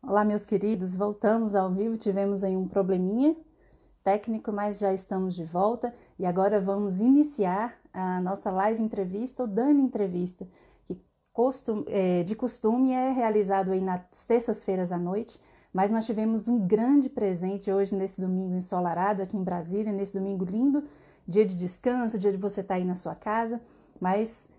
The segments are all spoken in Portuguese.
Olá, meus queridos, voltamos ao vivo. Tivemos aí um probleminha técnico, mas já estamos de volta e agora vamos iniciar a nossa live entrevista, o Dani Entrevista, que de costume é realizado aí nas terças-feiras à noite, mas nós tivemos um grande presente hoje nesse domingo ensolarado aqui em Brasília, nesse domingo lindo, dia de descanso, dia de você estar aí na sua casa, mas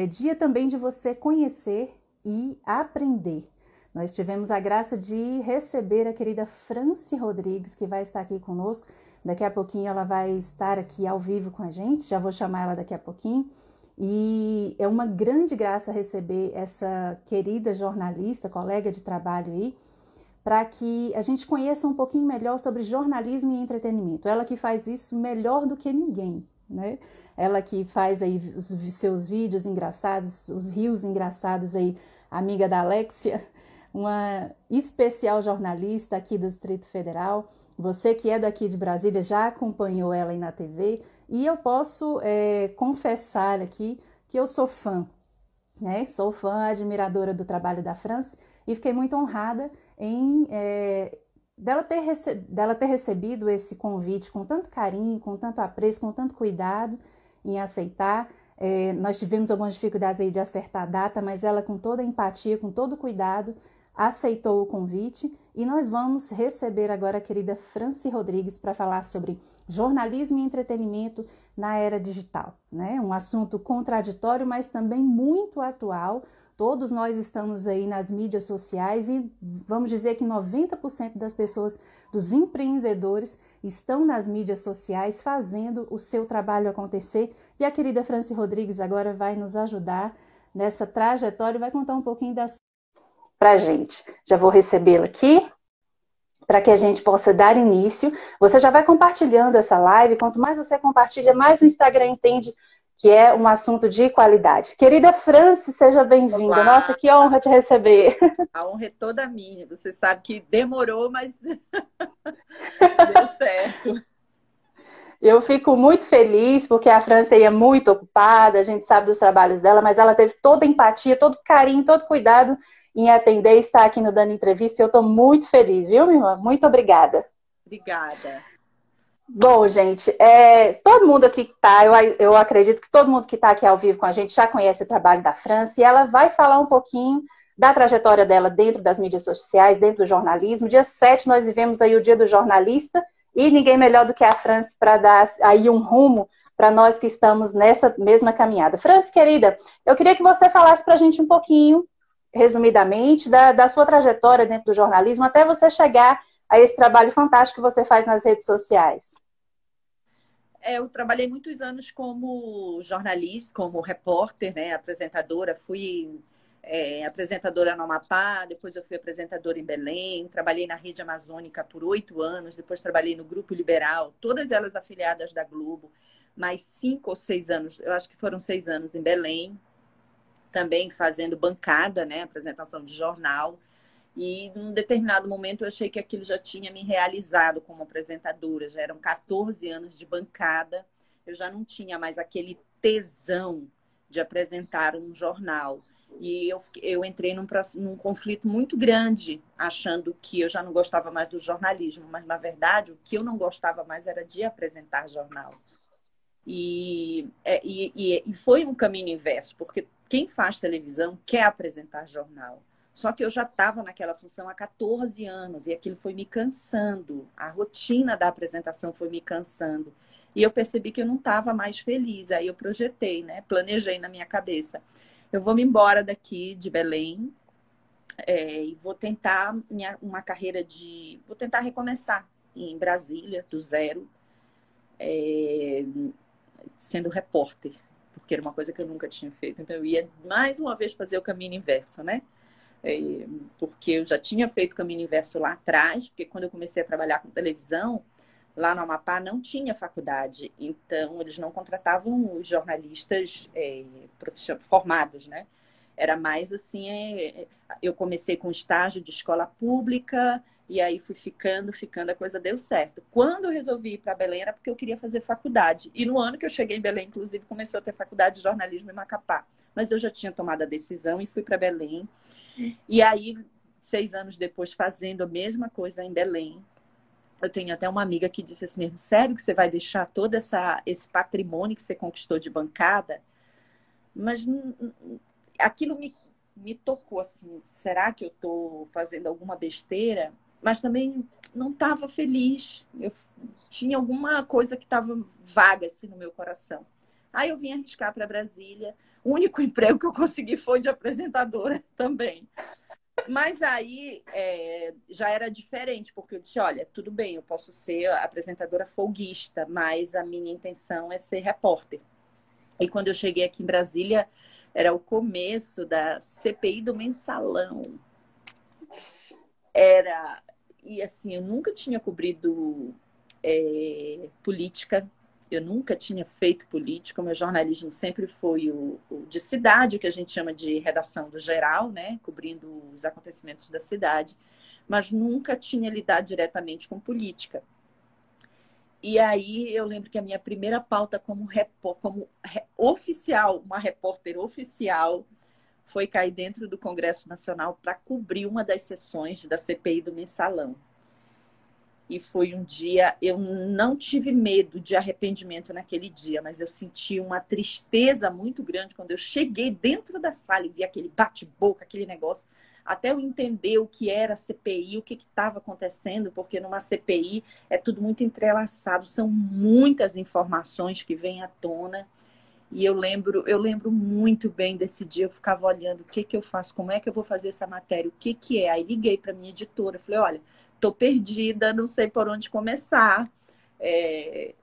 dia também de você conhecer e aprender. Nós tivemos a graça de receber a querida Franci Rodrigues, que vai estar aqui conosco. Daqui a pouquinho ela vai estar aqui ao vivo com a gente, já vou chamar ela daqui a pouquinho. E é uma grande graça receber essa querida jornalista, colega de trabalho aí, para que a gente conheça um pouquinho melhor sobre jornalismo e entretenimento. Ela que faz isso melhor do que ninguém, né? Ela que faz aí os seus vídeos engraçados, os rios engraçados aí, amiga da Alexia, uma especial jornalista aqui do Distrito Federal. Você que é daqui de Brasília já acompanhou ela aí na TV e eu posso confessar aqui que eu sou fã, né? Sou fã, admiradora do trabalho da Franci e fiquei muito honrada em dela ter recebido esse convite com tanto carinho, com tanto apreço, com tanto cuidado em aceitar. Nós tivemos algumas dificuldades aí de acertar a data, mas ela com toda a empatia, com todo o cuidado, aceitou o convite e nós vamos receber agora a querida Franci Rodrigues para falar sobre jornalismo e entretenimento na era digital, né? Um assunto contraditório, mas também muito atual. Todos nós estamos aí nas mídias sociais e vamos dizer que 90% das pessoas, dos empreendedores, estão nas mídias sociais fazendo o seu trabalho acontecer. E a querida Franci Rodrigues agora vai nos ajudar nessa trajetória e vai contar um pouquinho para a gente. Já vou recebê-la aqui para que a gente possa dar início. Você já vai compartilhando essa live. Quanto mais você compartilha, mais o Instagram entende que é um assunto de qualidade. Querida Franci, seja bem-vinda. Nossa, que honra te receber. A honra é toda minha. Você sabe que demorou, mas deu certo. Eu fico muito feliz porque a Franci é muito ocupada, a gente sabe dos trabalhos dela, mas ela teve toda a empatia, todo carinho, todo cuidado em atender e estar aqui no Dando Entrevista. E eu estou muito feliz, viu, minha irmã? Muito obrigada. Obrigada. Bom, gente, todo mundo aqui que está, eu acredito que todo mundo que está aqui ao vivo com a gente já conhece o trabalho da Franci e ela vai falar um pouquinho da trajetória dela dentro das mídias sociais, dentro do jornalismo. Dia 7 nós vivemos aí o Dia do Jornalista e ninguém melhor do que a Franci para dar aí um rumo para nós que estamos nessa mesma caminhada. Franci, querida, eu queria que você falasse para a gente um pouquinho, resumidamente, da sua trajetória dentro do jornalismo até você chegar a esse trabalho fantástico que você faz nas redes sociais. Eu trabalhei muitos anos como jornalista, como repórter, né, apresentadora. Fui apresentadora no Amapá, depois eu fui apresentadora em Belém, trabalhei na Rede Amazônica por 8 anos, depois trabalhei no Grupo Liberal, todas elas afiliadas da Globo, mais 5 ou 6 anos, eu acho que foram 6 anos em Belém, também fazendo bancada, né, apresentação de jornal. E num determinado momento eu achei que aquilo já tinha me realizado como apresentadora. Já eram 14 anos de bancada. Eu já não tinha mais aquele tesão de apresentar um jornal. E eu entrei num conflito muito grande, achando que eu já não gostava mais do jornalismo. Mas, na verdade, o que eu não gostava mais era de apresentar jornal. E foi um caminho inverso, porque quem faz televisão quer apresentar jornal. Só que eu já estava naquela função há 14 anos e aquilo foi me cansando. A rotina da apresentação foi me cansando. E eu percebi que eu não estava mais feliz. Aí eu projetei, né? Planejei na minha cabeça. Eu vou me embora daqui de Belém e vou tentar uma carreira de... Vou tentar recomeçar em Brasília, do zero, sendo repórter, porque era uma coisa que eu nunca tinha feito. Então eu ia mais uma vez fazer o caminho inverso, né? Porque eu já tinha feito o caminho inverso lá atrás, porque quando eu comecei a trabalhar com televisão, lá no Amapá não tinha faculdade, então eles não contratavam os jornalistas formados, né? Era mais assim, eu comecei com estágio de escola pública, e aí fui ficando, a coisa deu certo. Quando eu resolvi ir para Belém, era porque eu queria fazer faculdade. E no ano que eu cheguei em Belém, inclusive, começou a ter faculdade de jornalismo em Macapá. Mas eu já tinha tomado a decisão e fui para Belém. E aí 6 anos depois fazendo a mesma coisa em Belém. Eu tenho até uma amiga que disse assim mesmo, sério que você vai deixar todo esse patrimônio que você conquistou de bancada? Mas aquilo me tocou assim, será que eu estou fazendo alguma besteira? Mas também não estava feliz. Eu tinha alguma coisa que estava vaga assim, no meu coração. Aí eu vim arriscar para Brasília. O único emprego que eu consegui foi de apresentadora também. Mas aí já era diferente, porque eu disse, olha, tudo bem, eu posso ser apresentadora folguista, mas a minha intenção é ser repórter. E quando eu cheguei aqui em Brasília, era o começo da CPI do Mensalão. E assim, eu nunca tinha cobrido política, eu nunca tinha feito política, o meu jornalismo sempre foi o de cidade, que a gente chama de redação do geral, né? Cobrindo os acontecimentos da cidade, mas nunca tinha lidado diretamente com política. E aí eu lembro que a minha primeira pauta como oficial, uma repórter oficial, foi cair dentro do Congresso Nacional para cobrir uma das sessões da CPI do Mensalão. E foi um dia, eu não tive medo de arrependimento naquele dia, mas eu senti uma tristeza muito grande quando eu cheguei dentro da sala e vi aquele bate-boca, aquele negócio, até eu entender o que era a CPI, o que estava acontecendo, porque numa CPI é tudo muito entrelaçado, são muitas informações que vêm à tona. E eu lembro muito bem desse dia, eu ficava olhando o que eu faço, como é que eu vou fazer essa matéria, o que é. Aí liguei para minha editora, falei, olha, estou perdida, não sei por onde começar.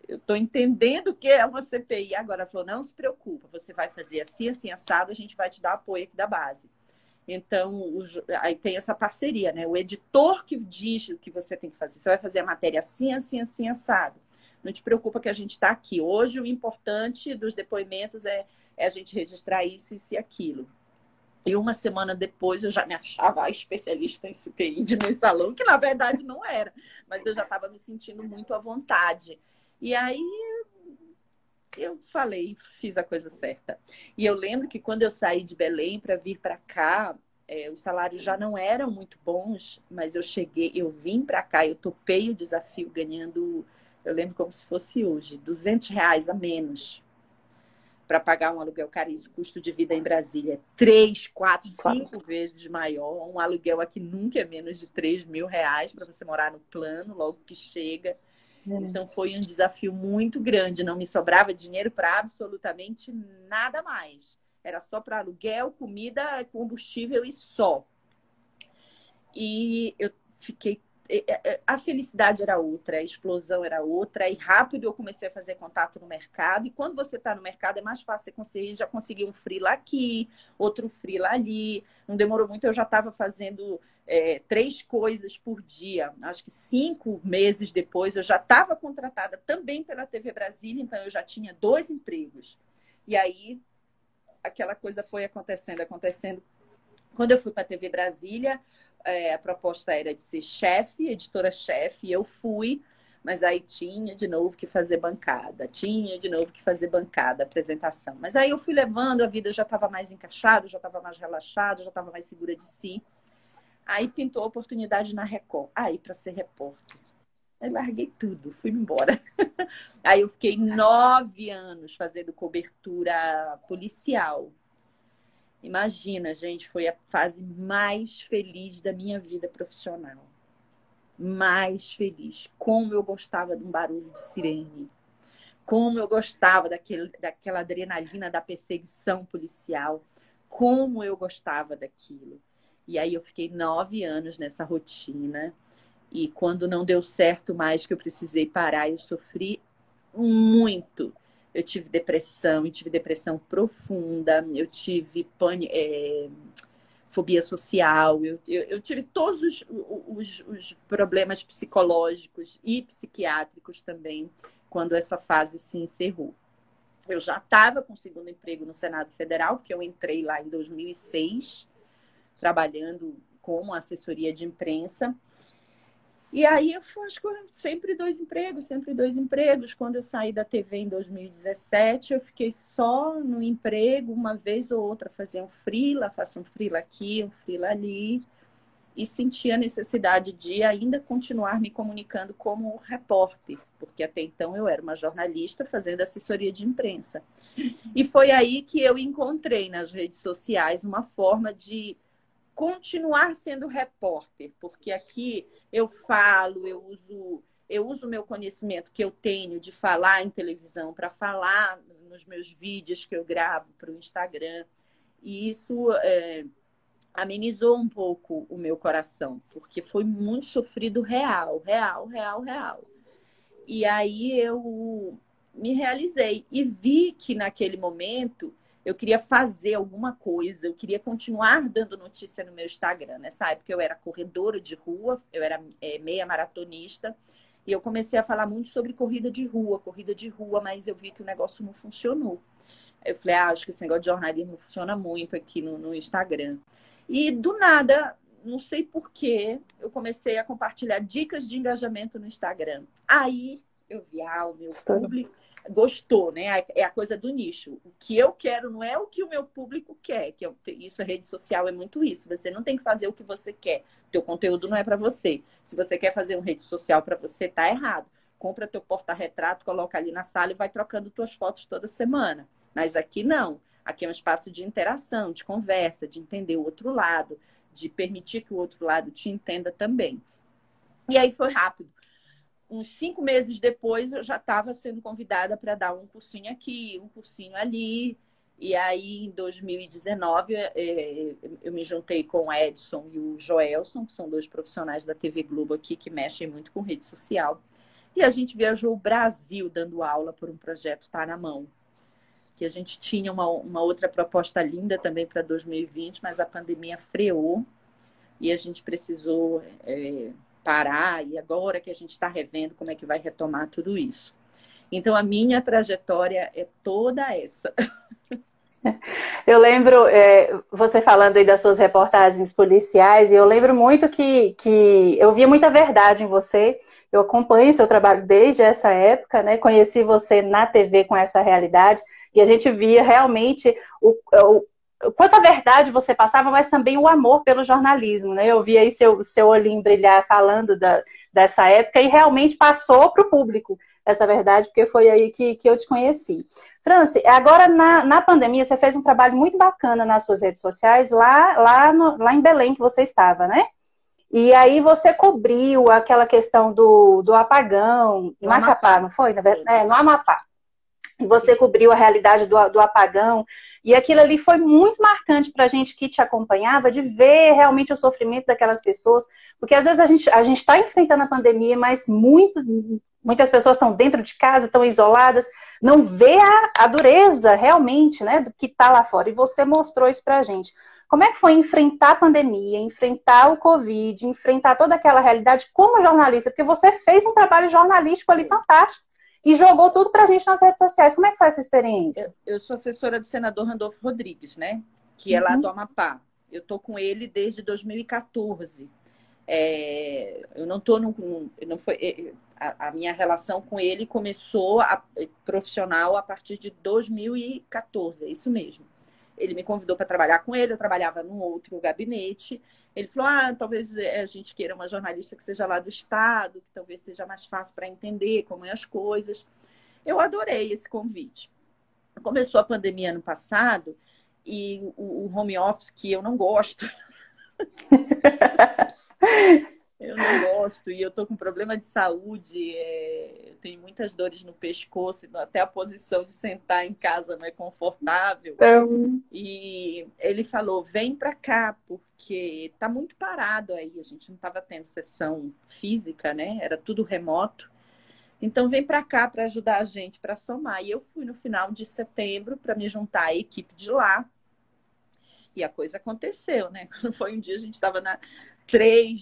Eu estou entendendo o que é uma CPI. Agora ela falou, não se preocupa, você vai fazer assim, assim, assado, a gente vai te dar apoio aqui da base. Então, aí tem essa parceria, né? O editor que diz o que você tem que fazer. Você vai fazer a matéria assim, assim, assim, assado. Não te preocupa que a gente está aqui. Hoje, o importante dos depoimentos é a gente registrar isso e aquilo. E uma semana depois, eu já me achava a especialista em CPI de mensalão, que na verdade não era. Mas eu já estava me sentindo muito à vontade. E aí, eu falei, fiz a coisa certa. E eu lembro que quando eu saí de Belém para vir para cá, os salários já não eram muito bons, mas eu vim para cá, eu topei o desafio ganhando, eu lembro como se fosse hoje, R$ 200 a menos para pagar um aluguel caríssimo. O custo de vida em Brasília é 3, 4, 5 vezes maior. Um aluguel aqui nunca é menos de R$ 3.000 para você morar no plano, logo que chega. Então, foi um desafio muito grande. Não me sobrava dinheiro para absolutamente nada mais. Era só para aluguel, comida, combustível e só. E eu fiquei... A felicidade era outra, a explosão era outra. E rápido eu comecei a fazer contato no mercado. E quando você está no mercado, é mais fácil você conseguir. Já consegui um freela aqui, outro freela ali. Não demorou muito, eu já estava fazendo... 3 coisas por dia. Acho que 5 meses depois eu já estava contratada também pela TV Brasília, então eu já tinha 2 empregos. E aí aquela coisa foi acontecendo. Quando eu fui para a TV Brasília, a proposta era de ser chefe, editora-chefe, e eu fui, mas aí tinha de novo que fazer bancada, apresentação. Mas aí eu fui levando, a vida já estava mais encaixada, já estava mais relaxada, já estava mais segura de si. Aí pintou a oportunidade na Record. Aí, para ser repórter. Aí larguei tudo, fui embora. Aí eu fiquei 9 anos fazendo cobertura policial. Imagina, gente, foi a fase mais feliz da minha vida profissional. Mais feliz. Como eu gostava de um barulho de sirene. Como eu gostava daquela adrenalina da perseguição policial. Como eu gostava daquilo. E aí eu fiquei 9 anos nessa rotina. E quando não deu certo mais, que eu precisei parar, eu sofri muito. Eu tive depressão profunda, eu tive fobia social, eu tive todos os problemas psicológicos e psiquiátricos também, quando essa fase se encerrou. Eu já estava com o segundo emprego no Senado Federal, porque eu entrei lá em 2006, trabalhando como assessoria de imprensa. E aí eu acho que sempre 2 empregos. Quando eu saí da TV em 2017, eu fiquei só no emprego, uma vez ou outra fazia um freela, faço um freela aqui, um freela ali. e senti a necessidade de ainda continuar me comunicando como repórter, porque até então eu era uma jornalista fazendo assessoria de imprensa. E foi aí que eu encontrei nas redes sociais uma forma de continuar sendo repórter, porque aqui eu falo, eu uso o meu conhecimento que eu tenho de falar em televisão para falar nos meus vídeos que eu gravo para o Instagram. E isso amenizou um pouco o meu coração, porque foi muito sofrido real, real, real, real. E aí eu me realizei e vi que naquele momento eu queria fazer alguma coisa, eu queria continuar dando notícia no meu Instagram. Nessa época eu era corredora de rua, eu era meia maratonista, e eu comecei a falar muito sobre corrida de rua, mas eu vi que o negócio não funcionou. Eu falei, acho que esse negócio de jornalismo funciona muito aqui no Instagram. E do nada, não sei por quê, eu comecei a compartilhar dicas de engajamento no Instagram. Aí eu vi, o meu público gostou, né? É a coisa do nicho. O que eu quero não é o que o meu público quer. Isso, a rede social é muito isso. Você não tem que fazer o que você quer. O teu conteúdo não é para você. Se você quer fazer uma rede social para você, tá errado. Compra teu porta-retrato, coloca ali na sala e vai trocando tuas fotos toda semana. Mas aqui não. Aqui é um espaço de interação, de conversa, de entender o outro lado, de permitir que o outro lado te entenda também. E aí foi rápido. Uns 5 meses depois, eu já estava sendo convidada para dar um cursinho aqui, um cursinho ali. E aí, em 2019, eu me juntei com o Edson e o Joelson, que são 2 profissionais da TV Globo aqui, que mexem muito com rede social. E a gente viajou o Brasil dando aula por um projeto Tá na Mão. Que a gente tinha uma outra proposta linda também para 2020, mas a pandemia freou e a gente precisou parar. E agora que a gente está revendo como é que vai retomar tudo isso. Então, a minha trajetória é toda essa. Eu lembro você falando aí das suas reportagens policiais, e eu lembro muito que eu via muita verdade em você. Eu acompanho seu trabalho desde essa época, né? Conheci você na TV com essa realidade, e a gente via realmente quanta verdade você passava, mas também o amor pelo jornalismo, né? Eu via aí seu olhinho brilhar falando dessa época, e realmente passou para o público essa verdade, porque foi aí que eu te conheci. Franci, agora na pandemia você fez um trabalho muito bacana nas suas redes sociais, lá em Belém que você estava, né? E aí você cobriu aquela questão do apagão, no Macapá, não foi? No Amapá. E você cobriu a realidade do apagão, e aquilo ali foi muito marcante para a gente que te acompanhava, de ver realmente o sofrimento daquelas pessoas, porque às vezes a gente está enfrentando a pandemia, mas muitas pessoas estão dentro de casa, estão isoladas, não vê a dureza realmente, né, do que está lá fora, e você mostrou isso para a gente. Como é que foi enfrentar a pandemia, enfrentar o Covid, enfrentar toda aquela realidade como jornalista? Porque você fez um trabalho jornalístico ali fantástico, e jogou tudo pra gente nas redes sociais. Como é que foi essa experiência? Eu sou assessora do senador Randolfo Rodrigues, né? Que é lá do Amapá. Eu tô com ele desde 2014. Eu não tô não foi a minha relação com ele começou profissional a partir de 2014, é isso mesmo. Ele me convidou para trabalhar com ele, eu trabalhava num outro gabinete. Ele falou, talvez a gente queira uma jornalista que seja lá do estado, que talvez seja mais fácil para entender como é as coisas. Eu adorei esse convite. Começou a pandemia ano passado e o home office, que eu não gosto. Eu não gosto e eu tô com problema de saúde, eu tenho muitas dores no pescoço, até a posição de sentar em casa não é confortável. E ele falou, vem para cá, porque tá muito parado aí, a gente não estava tendo sessão física, né? Era tudo remoto. Então vem para cá para ajudar a gente, para somar. E eu fui no final de setembro para me juntar à equipe de lá. E a coisa aconteceu, né? Quando foi um dia, a gente estava na 3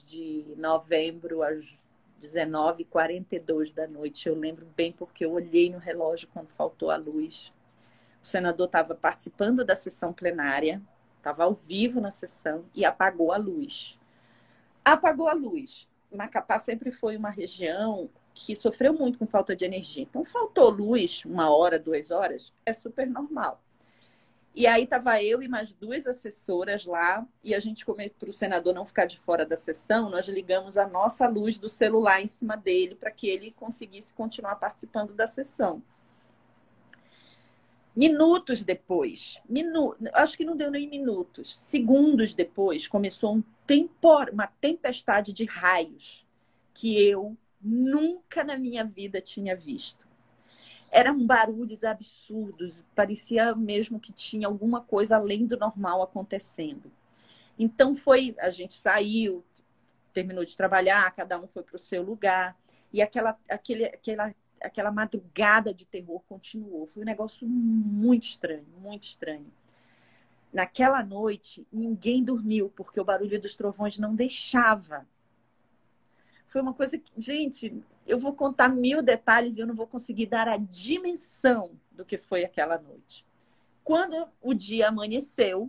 de novembro, às 19h42 da noite. Eu lembro bem porque eu olhei no relógio quando faltou a luz. O senador estava participando da sessão plenária, estava ao vivo na sessão e apagou a luz. Apagou a luz. Macapá sempre foi uma região que sofreu muito com falta de energia. Então, faltou luz 1 hora, 2 horas, é super normal. E aí estava eu e mais 2 assessoras lá, e a gente, para o senador não ficar de fora da sessão, nós ligamos a nossa luz do celular em cima dele para que ele conseguisse continuar participando da sessão. Minutos depois, acho que não deu nem minutos, segundos depois, começou uma tempestade de raios que eu nunca na minha vida tinha visto. Eram barulhos absurdos, parecia mesmo que tinha alguma coisa além do normal acontecendo. Então a gente saiu, terminou de trabalhar, cada um foi para o seu lugar, e aquela madrugada de terror continuou. Foi um negócio muito estranho, muito estranho. Naquela noite, ninguém dormiu, porque o barulho dos trovões não deixava. Foi uma coisa que, gente, eu vou contar 1000 detalhes e eu não vou conseguir dar a dimensão do que foi aquela noite. Quando o dia amanheceu,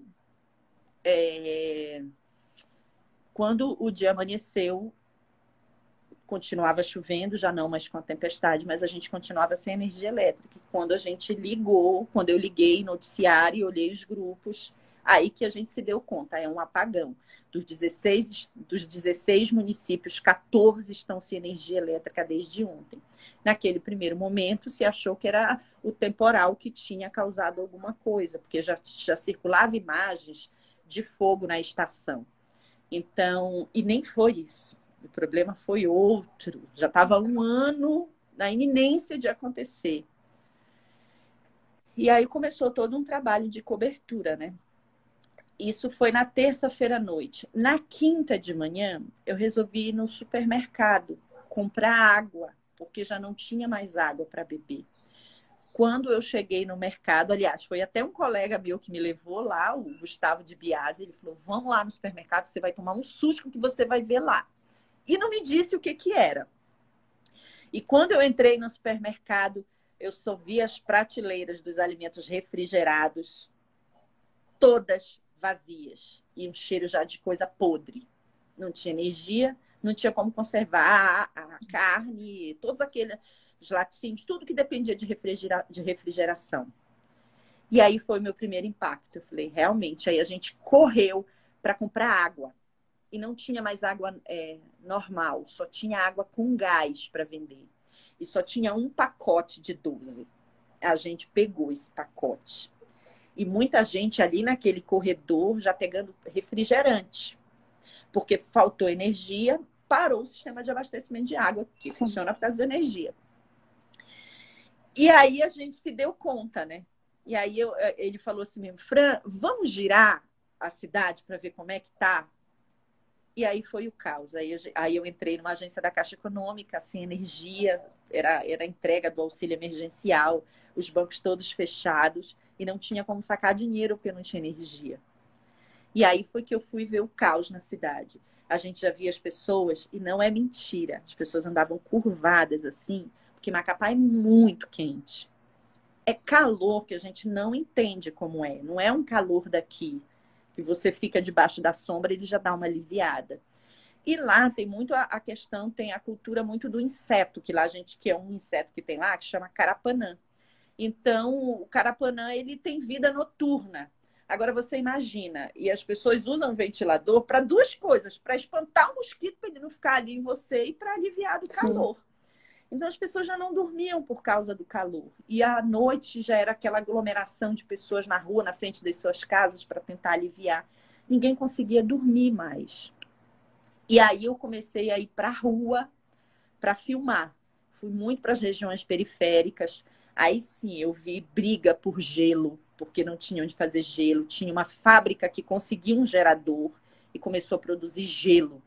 continuava chovendo, já não mais com a tempestade, mas a gente continuava sem energia elétrica. Quando a gente ligou, quando eu liguei noticiário e olhei os grupos, aí que a gente se deu conta, é um apagão. Dos 16 municípios, 14 estão sem energia elétrica desde ontem. Naquele primeiro momento, se achou que era o temporal que tinha causado alguma coisa, porque já circulava imagens de fogo na estação. Então, e nem foi isso. O problema foi outro. Já estava 1 ano na iminência de acontecer. E aí começou todo um trabalho de cobertura, né? Isso foi na terça-feira à noite. Na quinta de manhã, eu resolvi ir no supermercado comprar água, porque já não tinha mais água para beber. Quando eu cheguei no mercado, aliás, foi até um colega meu que me levou lá, o Gustavo de Biasi, ele falou, vamos lá no supermercado, você vai tomar um susto que você vai ver lá. E não me disse o que era. E quando eu entrei no supermercado, eu só vi as prateleiras dos alimentos refrigerados, todas vazias. E um cheiro já de coisa podre. Não tinha energia, não tinha como conservar a carne, todos aqueles laticínios, tudo que dependia de refrigeração. E aí foi o meu primeiro impacto. Eu falei, realmente, aí a gente correu para comprar água. E não tinha mais água normal, só tinha água com gás para vender. E só tinha um pacote de 12. A gente pegou esse pacote. E muita gente ali naquele corredor já pegando refrigerante. Porque faltou energia, parou o sistema de abastecimento de água, que funciona por causa da energia. E aí a gente se deu conta, né? E aí ele falou assim mesmo, Fran, vamos girar a cidade para ver como é que tá? E aí foi o caos. Aí eu entrei numa agência da Caixa Econômica, sem energia, era a entrega do auxílio emergencial, os bancos todos fechados, e não tinha como sacar dinheiro porque não tinha energia. E aí foi que eu fui ver o caos na cidade. A gente já via as pessoas, e não é mentira, as pessoas andavam curvadas assim, porque Macapá é muito quente. É calor que a gente não entende como é. Não é um calor daqui, que você fica debaixo da sombra e ele já dá uma aliviada. E lá tem muito a questão, tem a cultura muito do inseto, que é um inseto que tem lá, que chama carapanã. Então, o carapanã, ele tem vida noturna. Agora, você imagina, e as pessoas usam o ventilador para 2 coisas, para espantar o mosquito, para ele não ficar ali em você, e para aliviar do calor. Sim. Então, as pessoas já não dormiam por causa do calor. E à noite já era aquela aglomeração de pessoas na rua, na frente das suas casas, para tentar aliviar. Ninguém conseguia dormir mais. E aí eu comecei a ir para a rua para filmar. Fui muito para as regiões periféricas. Aí sim, eu vi briga por gelo, porque não tinha onde fazer gelo. Tinha uma fábrica que conseguiu um gerador e começou a produzir gelo.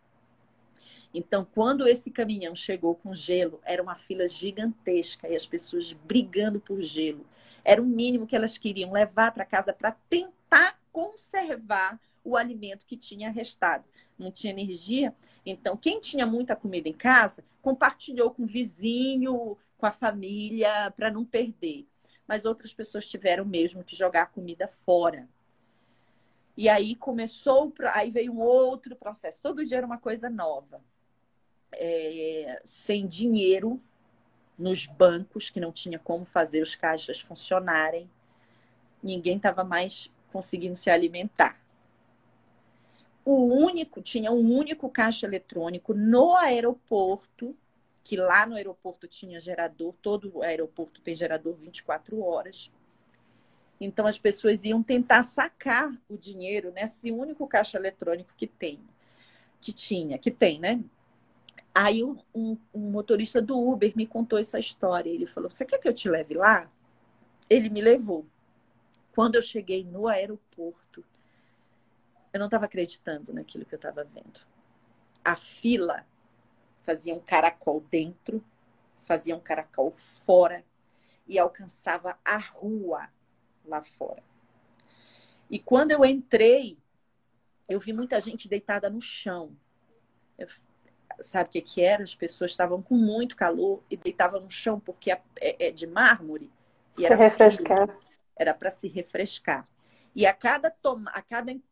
Então, quando esse caminhão chegou com gelo, era uma fila gigantesca e as pessoas brigando por gelo. Era o mínimo que elas queriam levar para casa para tentar conservar o alimento que tinha restado. Não tinha energia. Então, quem tinha muita comida em casa, compartilhou com o vizinho, com a família, para não perder. Mas outras pessoas tiveram mesmo que jogar a comida fora. E aí aí veio um outro processo. Todo dia era uma coisa nova. Sem dinheiro nos bancos, que não tinha como fazer os caixas funcionarem. ninguém estava mais conseguindo se alimentar. Tinha um único caixa eletrônico no aeroporto, que lá no aeroporto tinha gerador, todo aeroporto tem gerador 24 horas. Então as pessoas iam tentar sacar o dinheiro nesse único caixa eletrônico que tem, né? Aí um motorista do Uber me contou essa história. Ele falou: "Você quer que eu te leve lá?" Ele me levou. Quando eu cheguei no aeroporto, eu não estava acreditando naquilo que eu estava vendo. A fila fazia um caracol dentro, fazia um caracol fora e alcançava a rua lá fora. E quando eu entrei, eu vi muita gente deitada no chão. Sabe o que era? As pessoas estavam com muito calor e deitavam no chão porque é de mármore e Se era refrescar. frio, era para se refrescar. E a cada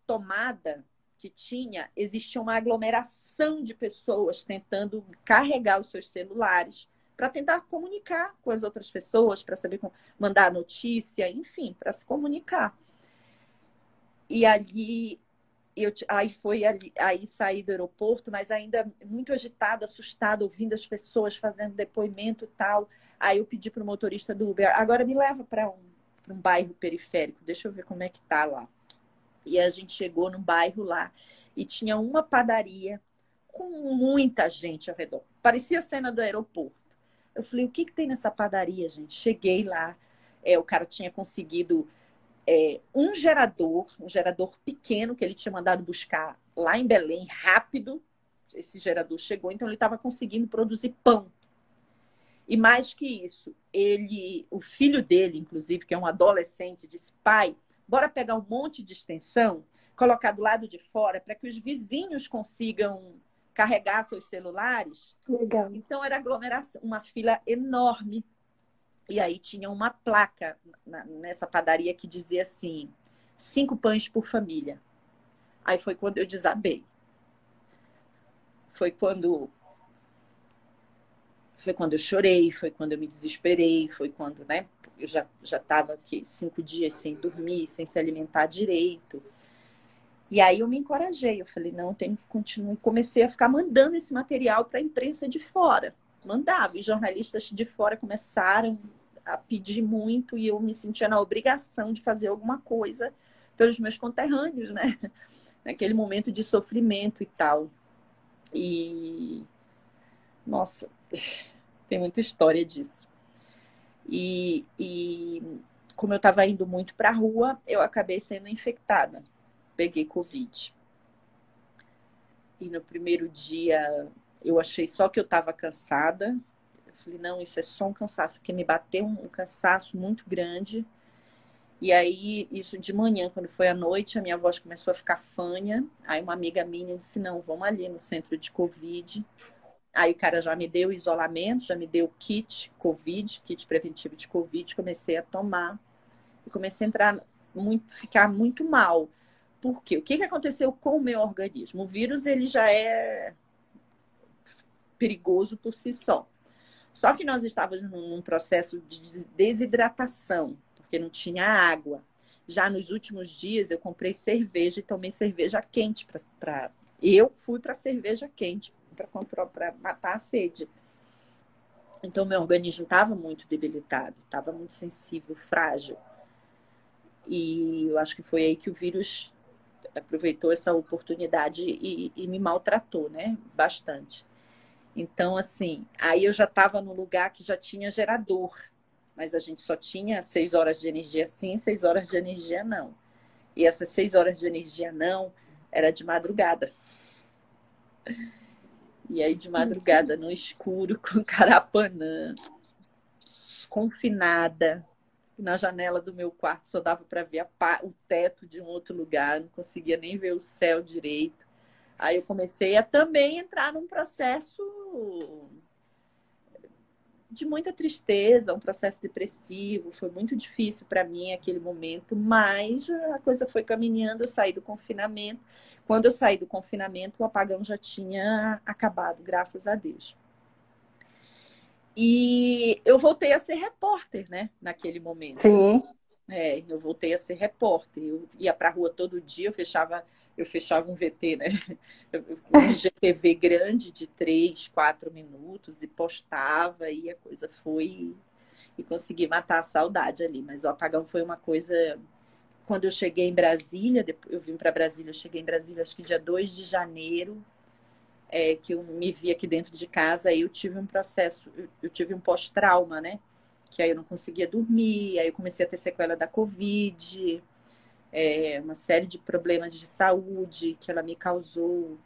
tomada que tinha, existia uma aglomeração de pessoas tentando carregar os seus celulares para tentar comunicar com as outras pessoas, para saber como mandar notícia, enfim, para se comunicar. E ali aí saí do aeroporto, mas ainda muito agitada, assustada, ouvindo as pessoas fazendo depoimento e tal. Aí eu pedi para o motorista do Uber: "Agora me leva para um bairro periférico, deixa eu ver como é que tá lá." E a gente chegou num bairro lá e tinha uma padaria com muita gente ao redor. Parecia a cena do aeroporto. Eu falei: "O que tem nessa padaria, gente?" Cheguei lá, o cara tinha conseguido um gerador pequeno que ele tinha mandado buscar lá em Belém, rápido. Esse gerador chegou, então ele estava conseguindo produzir pão. E mais que isso, o filho dele, inclusive, que é um adolescente, disse: "Pai, bora pegar um monte de extensão, colocar do lado de fora para que os vizinhos consigam carregar seus celulares." Legal. Então era aglomeração, uma fila enorme. E aí tinha uma placa nessa padaria que dizia assim: 5 pães por família. Aí foi quando eu desabei. Foi quando eu chorei, foi quando eu me desesperei, foi quando, né? Eu já estava aqui 5 dias sem dormir, sem se alimentar direito. E aí eu me encorajei, eu falei: "Não, eu tenho que continuar." E comecei a ficar mandando esse material para a imprensa de fora. Mandava, e jornalistas de fora começaram a pedir muito, e eu me sentia na obrigação de fazer alguma coisa pelos meus conterrâneos, né? Naquele momento de sofrimento e tal. E, nossa, tem muita história disso. E como eu estava indo muito para a rua, eu acabei sendo infectada. Peguei Covid. E no primeiro dia eu achei só que eu estava cansada. Eu falei: "Não, isso é só um cansaço", porque me bateu um cansaço muito grande. E aí, isso de manhã, quando foi à noite, a minha voz começou a ficar fanha. Aí uma amiga minha disse: "Não, vamos ali no centro de Covid." Aí o cara já me deu isolamento, já me deu kit Covid, kit preventivo de Covid. Comecei a tomar e comecei a ficar muito mal. Por quê? O que aconteceu com o meu organismo? O vírus, ele já é perigoso por si só. Só que nós estávamos num processo de desidratação, porque não tinha água. Já nos últimos dias, eu comprei cerveja e tomei cerveja quente. Eu fui para cerveja quente para matar a sede. Então, meu organismo estava muito debilitado, estava muito sensível, frágil. E eu acho que foi aí que o vírus aproveitou essa oportunidade e me maltratou, né? Bastante. Então, assim, aí eu já estava num lugar que já tinha gerador, mas a gente só tinha 6 horas de energia sim, 6 horas de energia não. E essas 6 horas de energia não era de madrugada. E aí, de madrugada, no escuro, com carapanã, confinada, na janela do meu quarto só dava para ver o teto de um outro lugar, não conseguia nem ver o céu direito. Aí eu comecei a também entrar num processo de muita tristeza, um processo depressivo. Foi muito difícil para mim aquele momento, mas a coisa foi caminhando. Eu saí do confinamento. Quando eu saí do confinamento, o apagão já tinha acabado, graças a Deus. E eu voltei a ser repórter, né, naquele momento. Sim. Eu voltei a ser repórter. Eu ia para a rua todo dia, eu fechava um VT, né? Um IGTV grande de 3, 4 minutos e postava, e a coisa foi. E consegui matar a saudade ali. Mas o apagão foi uma coisa. Quando eu cheguei em Brasília, eu vim para Brasília, eu cheguei em Brasília acho que dia 2 de janeiro, que eu me vi aqui dentro de casa, aí eu tive um processo, eu tive um pós-trauma, né? Que aí eu não conseguia dormir, aí eu comecei a ter sequela da Covid, uma série de problemas de saúde que ela me causou.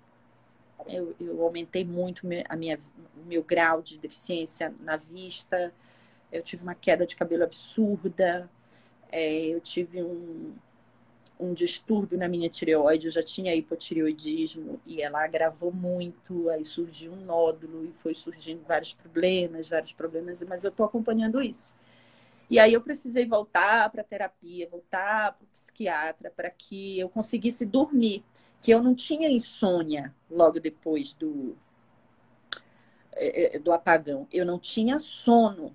Eu aumentei muito o meu grau de deficiência na vista, eu tive uma queda de cabelo absurda, eu tive um distúrbio na minha tireoide, eu já tinha hipotireoidismo e ela agravou muito, aí surgiu um nódulo e foi surgindo vários problemas, mas eu estou acompanhando isso. E aí eu precisei voltar para a terapia, voltar para o psiquiatra, para que eu conseguisse dormir, que eu não tinha insônia logo depois do apagão, eu não tinha sono.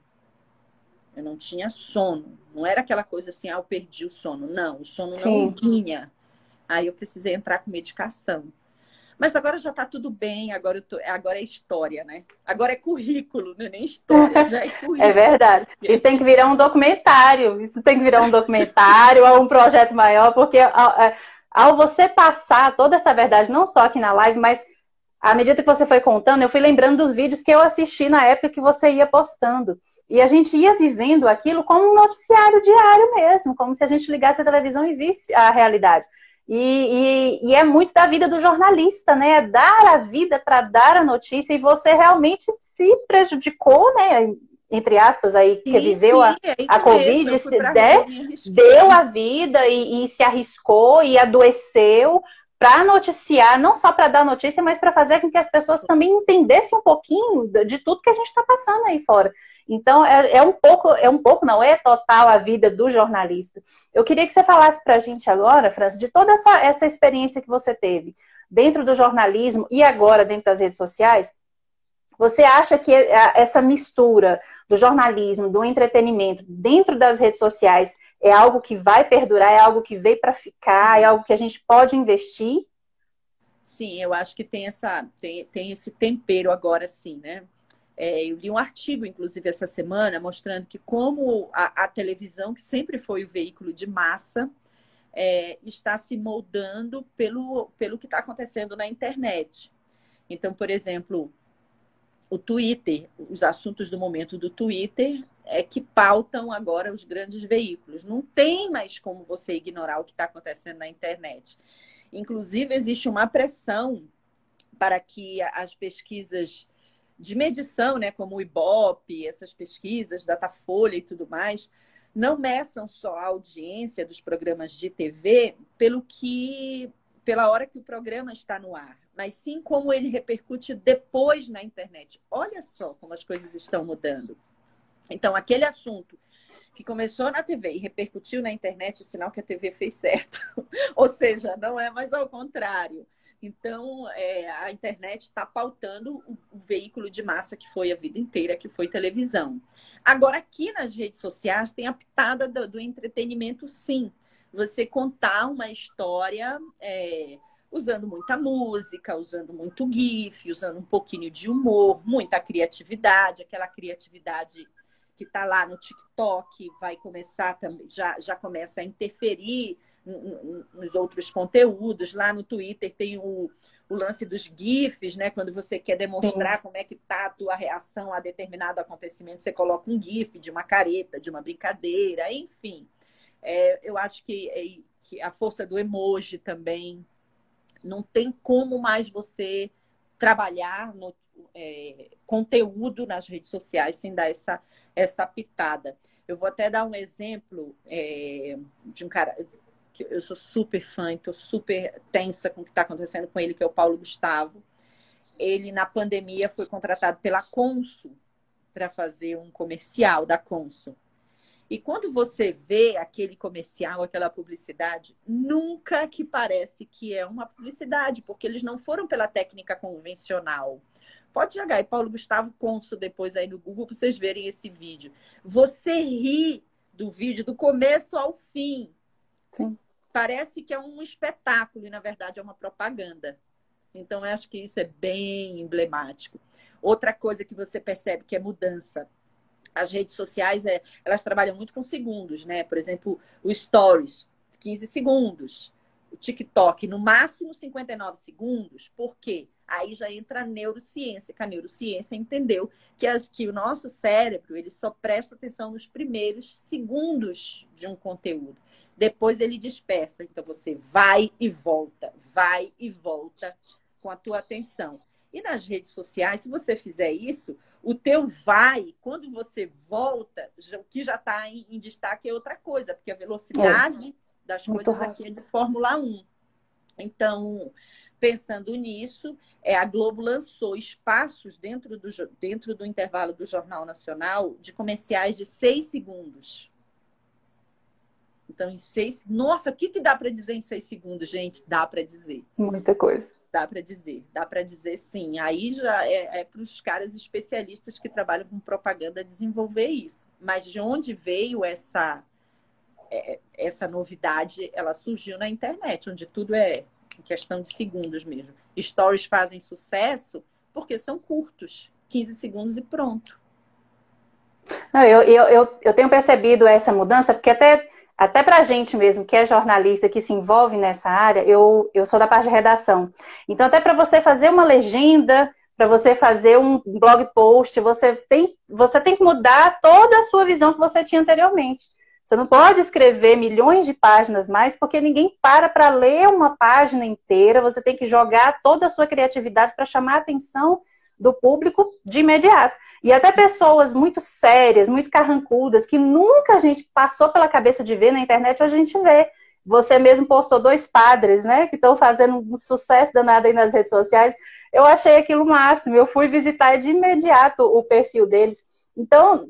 Eu não tinha sono. Não era aquela coisa assim, eu perdi o sono. Não, o sono não Sim. vinha. Aí eu precisei entrar com medicação. Mas agora já está tudo bem, agora é história, né? Agora é currículo, não é nem história, já é É currículo. verdade. Isso tem que virar um documentário. Isso tem que virar um documentário ou um projeto maior, porque ao você passar toda essa verdade, não só aqui na live, mas à medida que você foi contando, eu fui lembrando dos vídeos que eu assisti na época que você ia postando. E a gente ia vivendo aquilo como um noticiário diário mesmo, como se a gente ligasse a televisão e visse a realidade. E é muito da vida do jornalista, né? É dar a vida para dar a notícia, e você realmente se prejudicou, né? Entre aspas, aí, que Sim, viveu sim, é a isso mesmo. Covid, Eu fui para a rua, me arrisquei. deu a vida e se arriscou e adoeceu para noticiar, não só para dar notícia, mas para fazer com que as pessoas também entendessem um pouquinho de tudo que a gente está passando aí fora. Então, é um pouco, não é total a vida do jornalista. Eu queria que você falasse para a gente agora, França, de toda essa experiência que você teve dentro do jornalismo e agora dentro das redes sociais. Você acha que essa mistura do jornalismo, do entretenimento dentro das redes sociais é algo que vai perdurar, é algo que veio para ficar, é Sim. algo que a gente pode investir? Sim, eu acho que tem esse tempero agora, sim, né? Eu li um artigo, inclusive, essa semana, mostrando que como a televisão, que sempre foi o veículo de massa, está se moldando pelo que está acontecendo na internet. Então, por exemplo, o Twitter, os assuntos do momento do Twitter é que pautam agora os grandes veículos. Não tem mais como você ignorar o que está acontecendo na internet. Inclusive, existe uma pressão para que as pesquisas de medição, né, como o Ibope, essas pesquisas, Datafolha e tudo mais, não meçam só a audiência dos programas de TV pela hora que o programa está no ar, mas sim como ele repercute depois na internet. Olha só como as coisas estão mudando. Então, aquele assunto que começou na TV e repercutiu na internet, é sinal que a TV fez certo. Ou seja, não é mais ao contrário. Então, a internet está pautando o veículo de massa que foi a vida inteira, que foi televisão. Agora, aqui nas redes sociais, tem a pitada do entretenimento, sim. Você contar uma história usando muita música, usando muito GIF, usando um pouquinho de humor, muita criatividade, aquela criatividade que está lá no TikTok, vai começar também, já começa a interferir nos outros conteúdos. Lá no Twitter tem o lance dos GIFs, né? Quando você quer demonstrar como é que está a tua reação a determinado acontecimento, você coloca um GIF de uma careta, de uma brincadeira, enfim. Eu acho que a força do emoji também. Não tem como mais você trabalhar no conteúdo nas redes sociais sem dar essa pitada. Eu vou até dar um exemplo de um cara que eu sou super fã, estou super tensa com o que está acontecendo com ele, que é o Paulo Gustavo. Ele, na pandemia, foi contratado pela Consul para fazer um comercial da Consul. E quando você vê aquele comercial, aquela publicidade, nunca que parece que é uma publicidade, porque eles não foram pela técnica convencional. Pode jogar aí Paulo Gustavo Consul depois aí no Google para vocês verem esse vídeo. Você ri do vídeo, do começo ao fim. Sim. Parece que é um espetáculo e, na verdade, é uma propaganda. Então, eu acho que isso é bem emblemático. Outra coisa que você percebe que é mudança. As redes sociais, elas trabalham muito com segundos, né? Por exemplo, o Stories, 15 segundos. O TikTok, no máximo 59 segundos. Por quê? Aí já entra a neurociência, que a neurociência entendeu que o nosso cérebro ele só presta atenção nos primeiros segundos de um conteúdo. Depois ele dispersa. Então, você vai e volta com a tua atenção. E nas redes sociais, se você fizer isso, o teu vai, quando você volta, o que já está em destaque é outra coisa, porque a velocidade das coisas aqui é de Fórmula 1. Então, pensando nisso, a Globo lançou espaços dentro do intervalo do Jornal Nacional de comerciais de 6 segundos. Então, em 6... Nossa, o que dá para dizer em 6 segundos, gente? Dá para dizer. Muita coisa. Dá para dizer sim. Aí já é para os caras especialistas que trabalham com propaganda desenvolver isso. Mas de onde veio essa novidade? Ela surgiu na internet, onde tudo é em questão de segundos mesmo. Stories fazem sucesso porque são curtos, 15 segundos e pronto. Não, eu tenho percebido essa mudança, porque até para a gente mesmo, que é jornalista, que se envolve nessa área, eu sou da parte de redação. Então, até para você fazer uma legenda, para você fazer um blog post, você tem que mudar toda a sua visão que você tinha anteriormente. Você não pode escrever milhões de páginas mais, porque ninguém para ler uma página inteira. Você tem que jogar toda a sua criatividade para chamar a atenção do público de imediato. E até pessoas muito sérias, muito carrancudas, que nunca a gente passou pela cabeça de ver na internet, hoje a gente vê. Você mesmo postou 2 padres, né, que estão fazendo um sucesso danado aí nas redes sociais. Eu achei aquilo o máximo. Eu fui visitar de imediato o perfil deles. Então,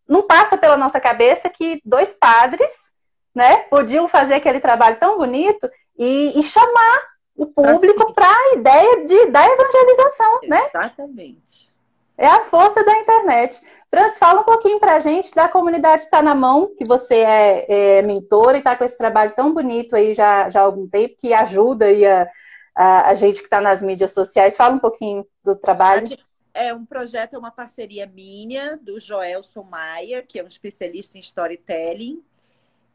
não passa pela nossa cabeça que 2 padres, né, podiam fazer aquele trabalho tão bonito e chamar o público para a ideia da evangelização, né? Exatamente. É a força da internet. Franci, fala um pouquinho para a gente da comunidade Tá na Mão, que você é mentora e está com esse trabalho tão bonito aí já há algum tempo, que ajuda aí a gente que está nas mídias sociais. Fala um pouquinho do trabalho. É um projeto, é uma parceria minha, do Joelson Maia, que é um especialista em storytelling,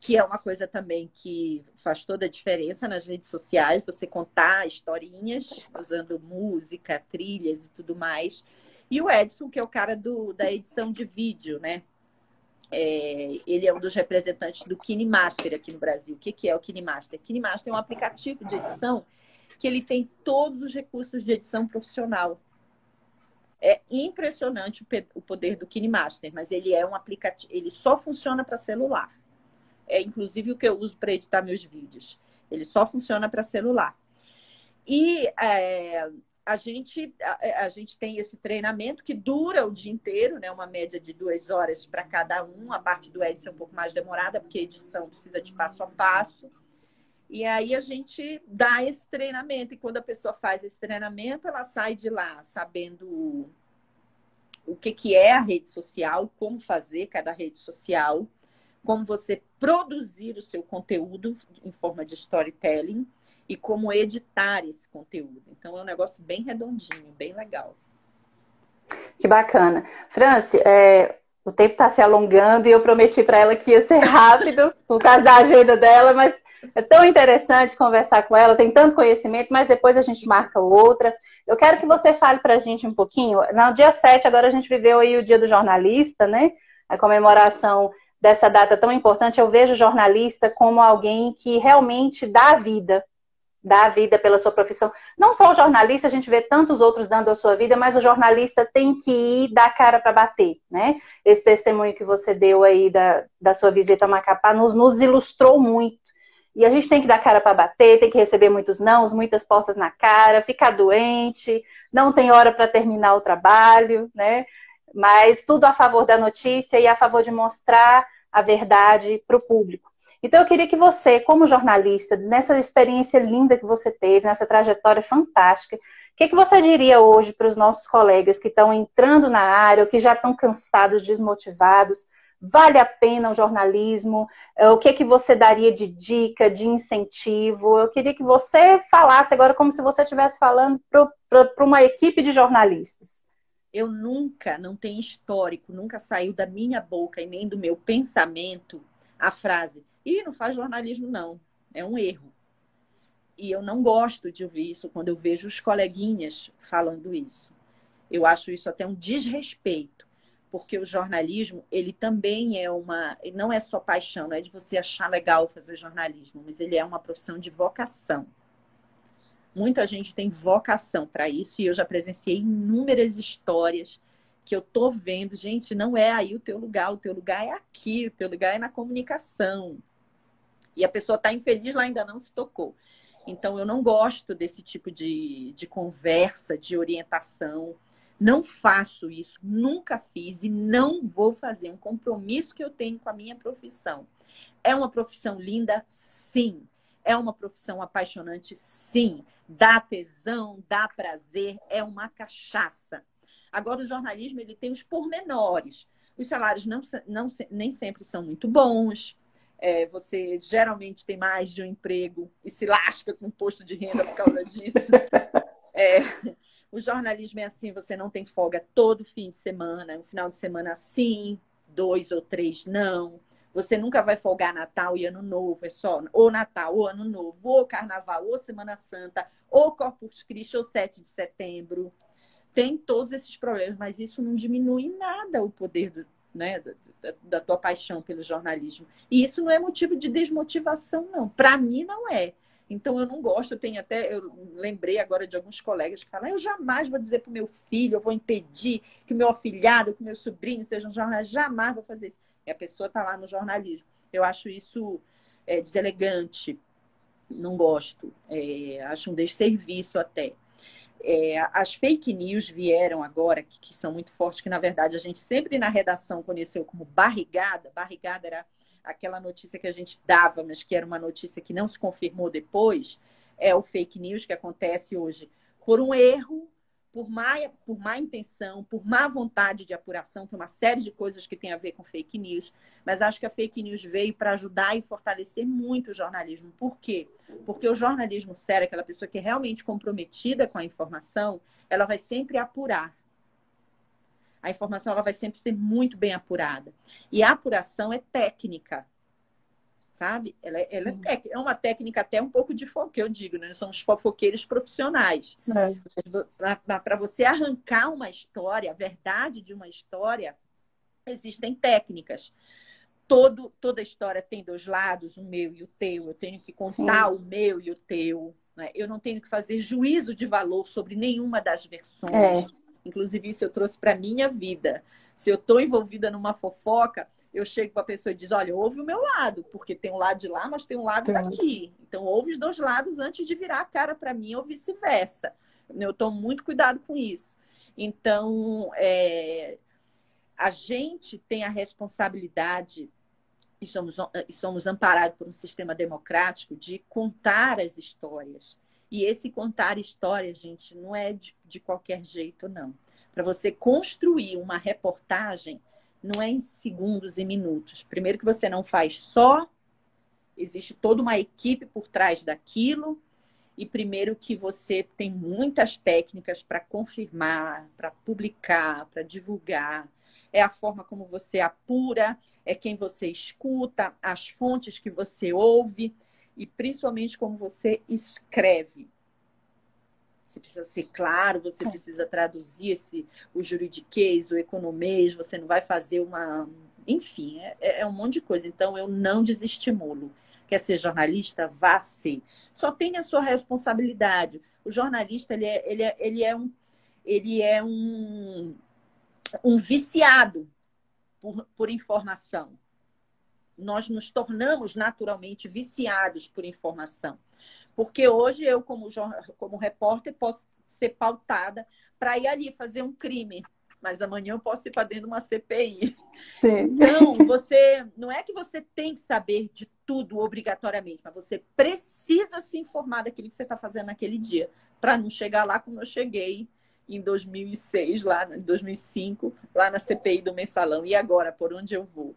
que é uma coisa também que faz toda a diferença nas redes sociais, você contar historinhas usando música, trilhas e tudo mais. E o Edson, que é o cara da edição de vídeo, né? Ele é um dos representantes do KineMaster aqui no Brasil. O que é o KineMaster? O KineMaster é um aplicativo de edição que ele tem todos os recursos de edição profissional. É impressionante o poder do KineMaster, mas ele é um aplicativo, ele só funciona para celular. É inclusive o que eu uso para editar meus vídeos. Ele só funciona para celular. E a gente tem esse treinamento que dura o dia inteiro, né? Uma média de 2 horas para cada um. A parte do Edson é um pouco mais demorada, porque a edição precisa de passo a passo. E aí a gente dá esse treinamento. E quando a pessoa faz esse treinamento, ela sai de lá sabendo o que é a rede social, como fazer cada rede social, como você produzir o seu conteúdo em forma de storytelling e como editar esse conteúdo. Então, é um negócio bem redondinho, bem legal. Que bacana. Franci, o tempo está se alongando e eu prometi para ela que ia ser rápido, por causa da agenda dela, mas é tão interessante conversar com ela, tem tanto conhecimento, mas depois a gente marca outra. Eu quero que você fale para a gente um pouquinho. No dia 7, agora a gente viveu aí o Dia do Jornalista, né? A comemoração dessa data tão importante. Eu vejo o jornalista como alguém que realmente dá a vida pela sua profissão. Não só o jornalista, a gente vê tantos outros dando a sua vida, mas o jornalista tem que ir dar cara para bater, né? Esse testemunho que você deu aí da sua visita a Macapá nos ilustrou muito. E a gente tem que dar cara para bater, tem que receber muitos nãos, muitas portas na cara, ficar doente, não tem hora para terminar o trabalho, né? Mas tudo a favor da notícia e a favor de mostrar a verdade para o público. Então eu queria que você, como jornalista, nessa experiência linda que você teve, nessa trajetória fantástica, o que você diria hoje para os nossos colegas que estão entrando na área ou que já estão cansados, desmotivados? Vale a pena o jornalismo? O que que você daria de dica, de incentivo? Eu queria que você falasse agora como se você estivesse falando para uma equipe de jornalistas. Eu nunca, não tem histórico, nunca saiu da minha boca e nem do meu pensamento a frase: ih, não faz jornalismo não, é um erro. E eu não gosto de ouvir isso quando eu vejo os coleguinhas falando isso. Eu acho isso até um desrespeito, porque o jornalismo, ele também é não é só paixão, não é de você achar legal fazer jornalismo, mas ele é uma profissão de vocação. Muita gente tem vocação para isso e eu já presenciei inúmeras histórias que eu tô vendo, gente, não é aí o teu lugar é aqui, o teu lugar é na comunicação. E a pessoa está infeliz lá, ainda não se tocou. Então, eu não gosto desse tipo de conversa, de orientação. Não faço isso, nunca fiz e não vou fazer. Um compromisso que eu tenho com a minha profissão. É uma profissão linda? Sim. É uma profissão apaixonante? Sim. Dá tesão, dá prazer, é uma cachaça. Agora, o jornalismo ele tem os pormenores. Os salários nem sempre são muito bons. Você geralmente tem mais de um emprego e se lasca com imposto de renda por causa disso. O jornalismo é assim, você não tem folga todo fim de semana, um final de semana sim, 2 ou 3 não. Você nunca vai folgar Natal e Ano Novo, é só ou Natal, ou Ano Novo, ou Carnaval, ou Semana Santa, ou Corpus Christi, ou 7 de setembro. Tem todos esses problemas, mas isso não diminui em nada o poder da tua paixão pelo jornalismo. E isso não é motivo de desmotivação, não. Para mim, não é. Então, eu não gosto. Eu lembrei agora de alguns colegas que falam: eu jamais vou dizer para o meu filho, eu vou impedir que o meu afilhado, que o meu sobrinho sejam jornalistas, jamais vou fazer isso. E a pessoa está lá no jornalismo. Eu acho isso deselegante. Não gosto. Acho um desserviço até. As fake news vieram agora, que são muito fortes, que na verdade a gente sempre na redação conheceu como barrigada. Barrigada era aquela notícia que a gente dava, mas que era uma notícia que não se confirmou depois. É o fake news que acontece hoje por um erro, por má intenção, por má vontade de apuração, por uma série de coisas que tem a ver com fake news. Mas acho que a fake news veio para ajudar e fortalecer muito o jornalismo. Por quê? Porque o jornalismo sério, aquela pessoa que é realmente comprometida com a informação, ela vai sempre apurar. A informação ela vai sempre ser muito bem apurada. E a apuração é técnica. Sabe? Ela é uma técnica até um pouco de fofoca, eu digo, né? Nós somos fofoqueiros profissionais. Para você arrancar uma história, a verdade de uma história, existem técnicas. Toda história tem 2 lados, o meu e o teu. Eu tenho que contar o meu e o teu. Né? Eu não tenho que fazer juízo de valor sobre nenhuma das versões. Inclusive, isso eu trouxe para a minha vida. Se eu estou envolvida numa fofoca, eu chego para a pessoa e diz: olha, ouve o meu lado, porque tem um lado de lá, mas tem um lado daqui. Então, ouve os 2 lados antes de virar a cara para mim ou vice-versa. Eu tomo muito cuidado com isso. Então, a gente tem a responsabilidade, e somos amparados por um sistema democrático, de contar as histórias. E esse contar histórias, gente, não é de qualquer jeito, não. Para você construir uma reportagem, não é em segundos e minutos. Primeiro que você não faz só, existe toda uma equipe por trás daquilo. E primeiro que você tem muitas técnicas para confirmar, para publicar, para divulgar. É a forma como você apura, é quem você escuta, as fontes que você ouve e principalmente como você escreve. Você precisa ser claro, você precisa traduzir o juridiquês, o economês, você não vai fazer uma... Enfim, é um monte de coisa. Então, eu não desestimulo. Quer ser jornalista? Vá ser. Só tenha a sua responsabilidade. O jornalista, ele é um viciado por informação. Nós nos tornamos naturalmente viciados por informação. Porque hoje eu, como repórter, posso ser pautada para ir ali fazer um crime. Mas amanhã eu posso ir para dentro de uma CPI. Sim. Então, não é que você tem que saber de tudo obrigatoriamente, mas você precisa se informar daquilo que você está fazendo naquele dia, para não chegar lá como eu cheguei em 2006, lá em 2005, lá na CPI do Mensalão. E agora, por onde eu vou?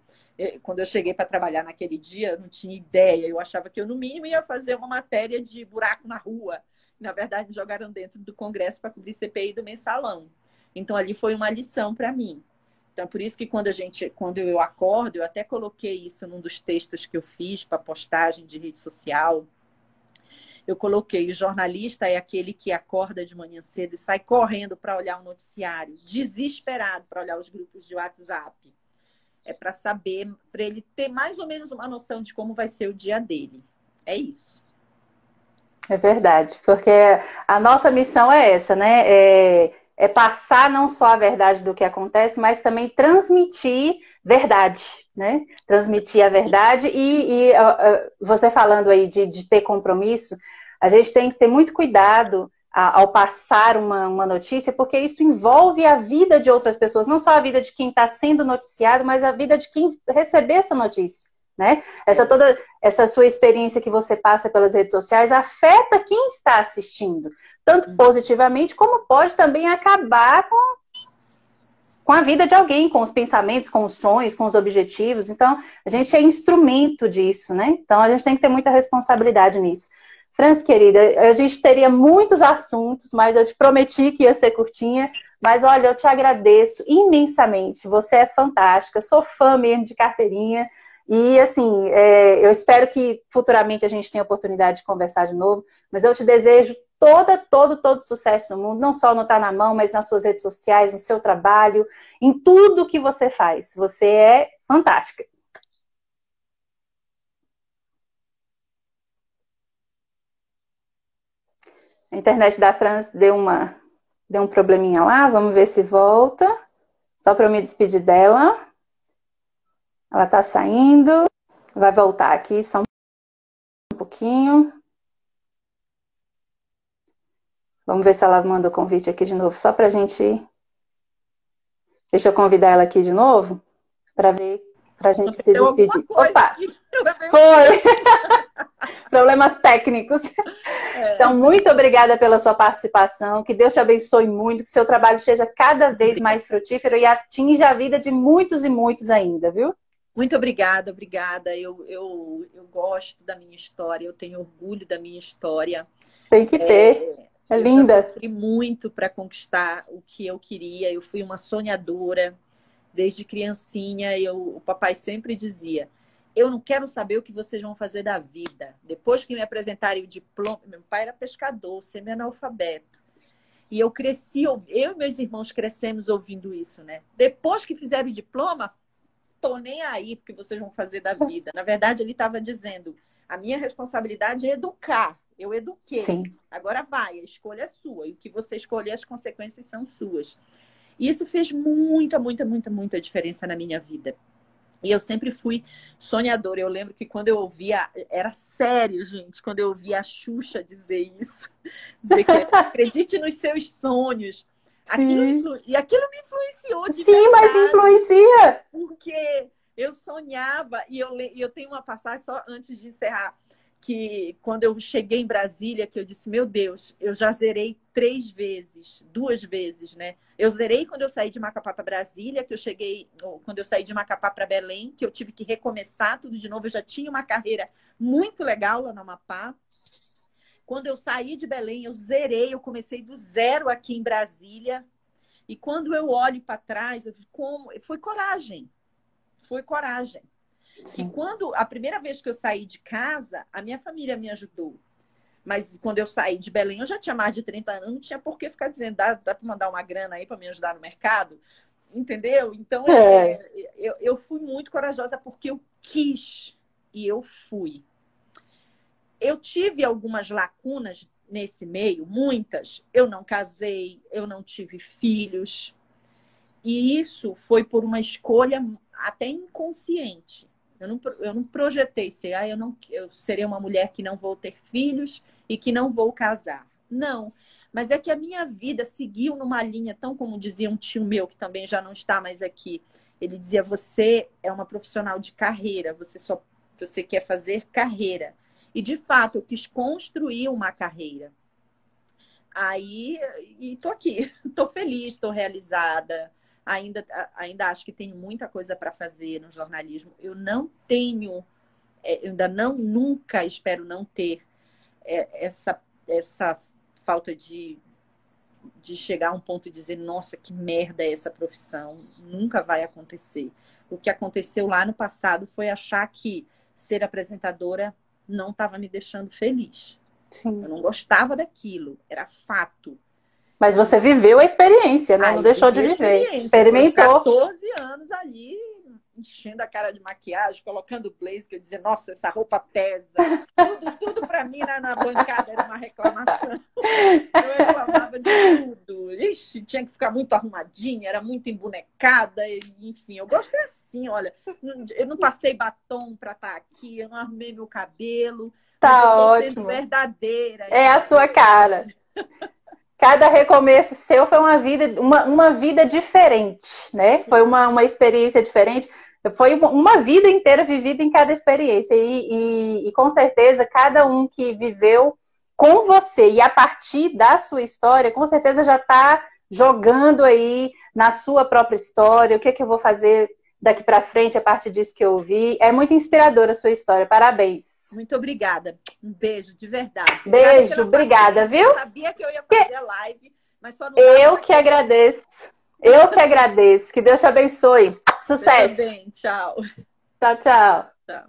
Quando eu cheguei para trabalhar naquele dia, eu não tinha ideia. Eu achava que eu, no mínimo, ia fazer uma matéria de buraco na rua. Na verdade, me jogaram dentro do Congresso para cobrir CPI do Mensalão. Então, ali foi uma lição para mim. Então, por isso que quando eu acordo, eu até coloquei isso num dos textos que eu fiz para postagem de rede social. Eu coloquei: o jornalista é aquele que acorda de manhã cedo e sai correndo para olhar o noticiário, desesperado para olhar os grupos de WhatsApp. É para saber, para ele ter mais ou menos uma noção de como vai ser o dia dele. É isso. É verdade, porque a nossa missão é essa, né? É passar não só a verdade do que acontece, mas também transmitir verdade, né? Transmitir a verdade você falando aí de ter compromisso, a gente tem que ter muito cuidado ao passar uma notícia, porque isso envolve a vida de outras pessoas, não só a vida de quem está sendo noticiado, mas a vida de quem receber essa notícia, né? Toda essa sua experiência que você passa pelas redes sociais afeta quem está assistindo, tanto positivamente, como pode também acabar com a vida de alguém, com os pensamentos, com os sonhos, com os objetivos. Então, a gente é instrumento disso, né? Então, a gente tem que ter muita responsabilidade nisso. Franz, querida, a gente teria muitos assuntos, mas eu te prometi que ia ser curtinha. Mas, olha, eu te agradeço imensamente. Você é fantástica, sou fã mesmo de carteirinha. E, assim, eu espero que futuramente a gente tenha a oportunidade de conversar de novo. Mas eu te desejo todo sucesso no mundo, não só no Tá Na Mão, mas nas suas redes sociais, no seu trabalho, em tudo que você faz. Você é fantástica. A internet da Franz deu um probleminha lá, vamos ver se volta. Só para eu me despedir dela. Ela tá saindo. Vai voltar aqui só um pouquinho. Vamos ver se ela manda o convite aqui de novo, só pra gente... Deixa eu convidar ela aqui de novo, pra gente se despedir. Opa! Foi! Problemas técnicos. Então, muito obrigada pela sua participação. Que Deus te abençoe muito, que seu trabalho seja cada vez mais frutífero e atinja a vida de muitos e muitos ainda, viu? Muito obrigada, obrigada. Eu gosto da minha história, eu tenho orgulho da minha história. Tem que ter. É linda. Eu já sofri muito para conquistar o que eu queria. Eu fui uma sonhadora. Desde criancinha, o papai sempre dizia: eu não quero saber o que vocês vão fazer da vida. Depois que me apresentarem o diploma... Meu pai era pescador, semi-analfabeto. E eu cresci, eu e meus irmãos crescemos ouvindo isso, né? Depois que fizeram o diploma, tô nem aí porque vocês vão fazer da vida. Na verdade, ele estava dizendo: a minha responsabilidade é educar. Eu eduquei. Sim. Agora vai, a escolha é sua. E o que você escolher, as consequências são suas. E isso fez muita diferença na minha vida. E eu sempre fui sonhadora. Eu lembro que quando eu ouvia... Era sério, gente, quando eu ouvia a Xuxa dizer isso. Dizer que acredite nos seus sonhos. Aquilo me influenciou de verdade. Sim, mas influencia. Porque eu sonhava, e eu tenho uma passagem só antes de encerrar, que quando eu cheguei em Brasília, que eu disse: meu Deus, eu já zerei 2 vezes, né? Eu zerei quando eu saí de Macapá para Brasília, quando eu saí de Macapá para Belém, que eu tive que recomeçar tudo de novo. Eu já tinha uma carreira muito legal lá no Amapá. Quando eu saí de Belém, eu zerei, eu comecei do zero aqui em Brasília. E quando eu olho para trás, foi coragem. Foi coragem. Sim. E quando a primeira vez que eu saí de casa, a minha família me ajudou. Mas quando eu saí de Belém, eu já tinha mais de 30 anos, não tinha por que ficar dizendo: dá para mandar uma grana aí para me ajudar no mercado? Entendeu? Então, eu fui muito corajosa porque eu quis e eu fui. Eu tive algumas lacunas nesse meio, muitas. Eu não casei, eu não tive filhos. E isso foi por uma escolha até inconsciente. Eu não projetei ser, eu serei uma mulher que não vou ter filhos e que não vou casar. Não. Mas é que a minha vida seguiu numa linha, tão como dizia um tio meu, que também já não está mais aqui. Ele dizia: você é uma profissional de carreira, você quer fazer carreira. E, de fato, eu quis construir uma carreira. Aí, e tô aqui, tô feliz, tô realizada. Ainda acho que tenho muita coisa para fazer no jornalismo. Eu não tenho, eu ainda não, nunca espero não ter essa falta de chegar a um ponto e dizer, nossa, que merda é essa profissão. Nunca vai acontecer. O que aconteceu lá no passado foi achar que ser apresentadora não estava me deixando feliz. Sim. Eu não gostava daquilo, era fato. Mas você viveu a experiência, né? Não deixou de viver. Experimentou. Foram 14 anos ali, enchendo a cara de maquiagem, colocando blazer, que eu dizia, nossa, essa roupa pesa. Tudo para mim na bancada era uma reclamação. Eu reclamava de tudo. Ixi, tinha que ficar muito arrumadinha, era muito embonecada, enfim. Eu gostei assim, olha. Eu não passei batom para estar aqui, eu não arrumei meu cabelo. Tá ótimo. Sendo verdadeira. É a sua cara. Cada recomeço seu foi uma vida diferente, né? Foi uma experiência diferente. Foi uma vida inteira vivida em cada experiência. E com certeza, cada um que viveu com você e a partir da sua história, com certeza já está jogando aí na sua própria história. O que eu vou fazer daqui para frente a partir disso que eu ouvi. É muito inspiradora a sua história. Parabéns. Muito obrigada. Um beijo, de verdade. Beijo, obrigada, viu? Eu sabia que eu ia fazer a live, mas só não Eu que agradeço. Eu que agradeço. Que Deus te abençoe. Sucesso. Bem, tchau. Tchau, tchau. Tchau.